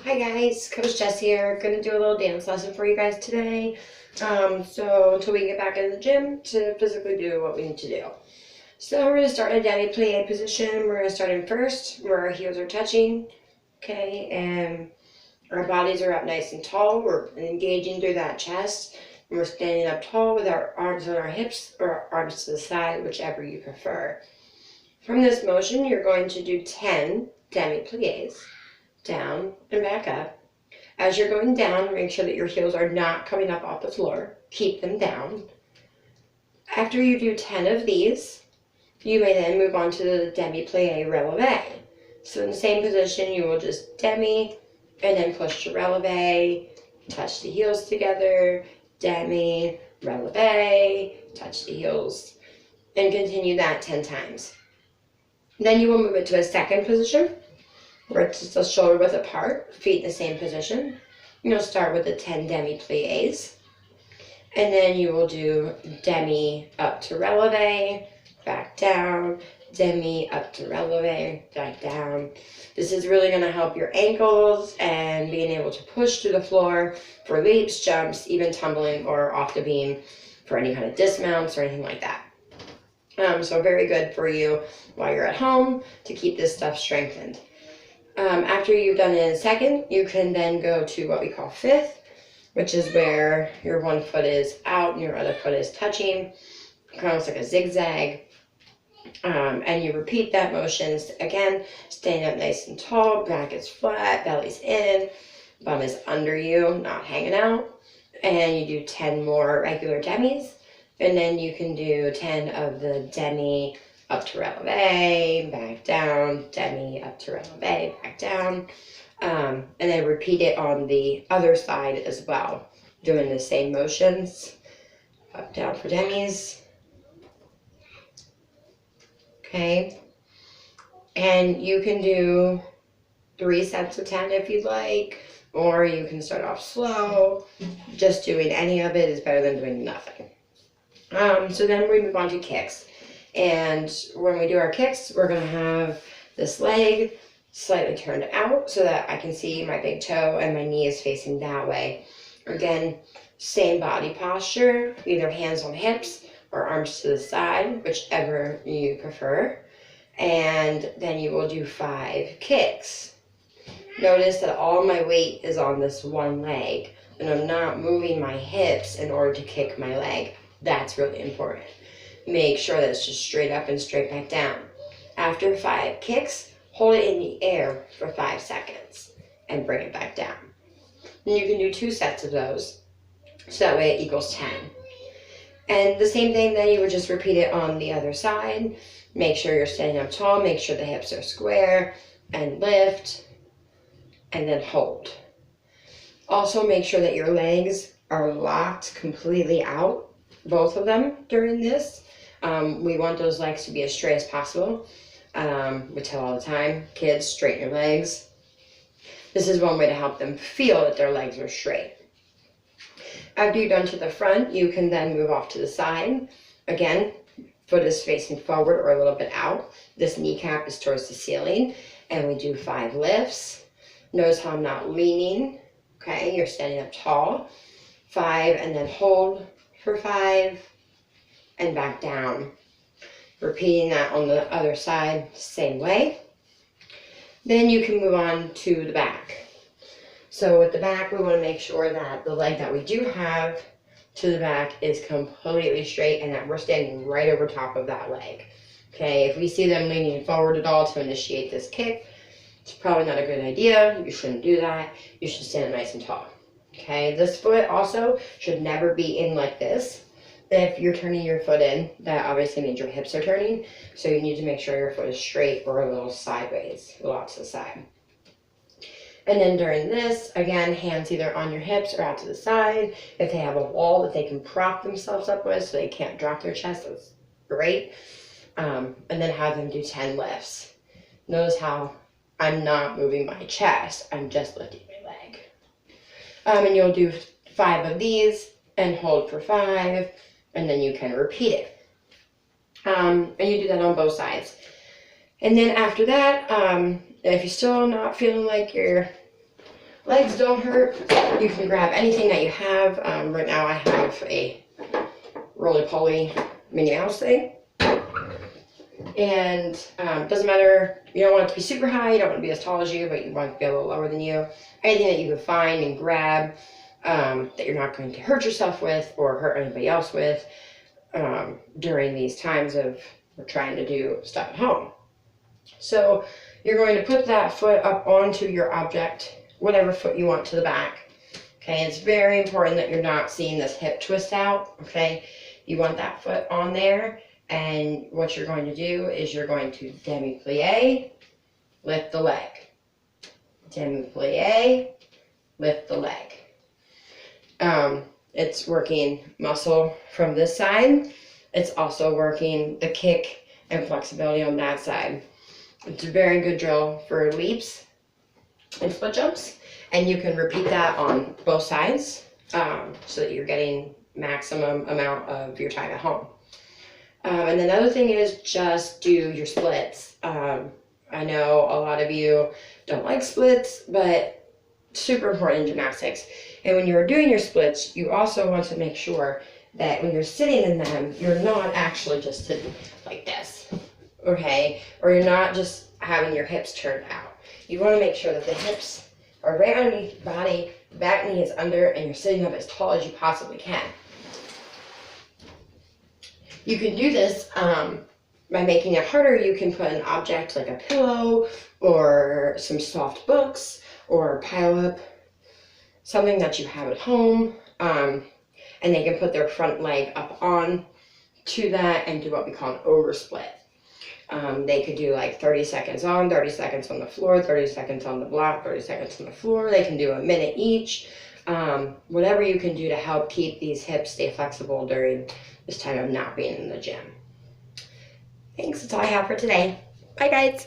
Hi guys, Coach Jess here. Gonna do a little dance lesson for you guys today. So until we get back in the gym to physically do what we need to do. So we're gonna start in a demi-plie position. We're gonna start in first where our heels are touching. Okay, and our bodies are up nice and tall. We're engaging through that chest. And we're standing up tall with our arms on our hips or our arms to the side, whichever you prefer. From this motion, you're going to do 10 demi-plies. Down and back up. As you're going down, make sure that your heels are not coming up off the floor. Keep them down. After you do 10 of these, you may then move on to the demi-plie releve. So in the same position, you will just demi and then push to releve, touch the heels together, demi, releve, touch the heels, and continue that 10 times. Then you will move it to a second position, where it's just a shoulder width apart, feet in the same position. You'll start with the 10 demi-plies. And then you will do demi up to releve, back down, demi up to releve, back down. This is really going to help your ankles and being able to push through the floor for leaps, jumps, even tumbling or off the beam for any kind of dismounts or anything like that. So very good for you while you're at home to keep this stuff strengthened. After you've done it in second, you can then go to what we call fifth, which is where your one foot is out and your other foot is touching. Kind of looks like a zigzag. And you repeat that motion again, staying up nice and tall, back is flat, belly's in, bum is under you, not hanging out. And you do 10 more regular demis, and then you can do 10 of the demi up to releve, back down, demi up to releve, back down, and then repeat it on the other side as well, doing the same motions, up, down for demis, okay, and you can do 3 sets of 10 if you'd like, or you can start off slow. Just doing any of it is better than doing nothing. So then we move on to kicks. And when we do our kicks, we're going to have this leg slightly turned out so that I can see my big toe and my knee is facing that way. Again, same body posture, either hands on hips or arms to the side, whichever you prefer. And then you will do 5 kicks. Notice that all my weight is on this one leg, and I'm not moving my hips in order to kick my leg. That's really important. Make sure that it's just straight up and straight back down. After 5 kicks, hold it in the air for 5 seconds and bring it back down. And you can do 2 sets of those, so that way it equals 10. And the same thing, then you would just repeat it on the other side. Make sure you're standing up tall, make sure the hips are square, and lift, and then hold. Also make sure that your legs are locked completely out, both of them during this. We want those legs to be as straight as possible. We tell all the time, kids, straighten your legs. This is one way to help them feel that their legs are straight. After you're done to the front, you can then move off to the side. Again, foot is facing forward or a little bit out. This kneecap is towards the ceiling, and we do 5 lifts. Notice how I'm not leaning. Okay, you're standing up tall. 5, and then hold for 5. And back down. Repeating that on the other side, same way. Then you can move on to the back. So with the back, we want to make sure that the leg that we do have to the back is completely straight and that we're standing right over top of that leg. Okay, if we see them leaning forward at all to initiate this kick, it's probably not a good idea. You shouldn't do that. You should stand nice and tall. Okay, this foot also should never be in like this. If you're turning your foot in, that obviously means your hips are turning, so you need to make sure your foot is straight or a little sideways, a lot to the side. And then during this, again, hands either on your hips or out to the side. If they have a wall that they can prop themselves up with so they can't drop their chest, that's great. And then have them do 10 lifts. Notice how I'm not moving my chest, I'm just lifting my leg. And you'll do 5 of these and hold for 5. And then you can repeat it. And you do that on both sides. And then after that, if you're still not feeling like you're legs don't hurt, you can grab anything that you have. Right now I have a roly-poly Minnie Mouse thing. And doesn't matter, you don't want it to be super high, you don't want it to be as tall as you, but you want it to be a little lower than you. Anything that you can find and grab that you're not going to hurt yourself with or hurt anybody else with during these times of trying to do stuff at home. So you're going to put that foot up onto your object, whatever foot you want to the back. Okay, it's very important that you're not seeing this hip twist out. Okay, you want that foot on there, and what you're going to do is you're going to demi-plie, lift the leg. Demi-plie, lift the leg. It's working muscle from this side. It's also working the kick and flexibility on that side. It's a very good drill for leaps and split jumps, and you can repeat that on both sides so that you're getting maximum amount of your time at home. And another thing is just do your splits. I know a lot of you don't like splits, but super important in gymnastics. And when you're doing your splits, you also want to make sure that when you're sitting in them, you're not actually just sitting like this, okay? Or you're not just having your hips turned out. You want to make sure that the hips are right underneath your body, the back knee is under, and you're sitting up as tall as you possibly can. You can do this by making it harder. You can put an object like a pillow or some soft books or pile up something that you have at home, and they can put their front leg up on to that and do what we call an oversplit. They could do like 30 seconds on, 30 seconds on the floor, 30 seconds on the block, 30 seconds on the floor. They can do a minute each. Whatever you can do to help keep these hips stay flexible during this time of not being in the gym. Thanks, that's all I have for today. Bye guys.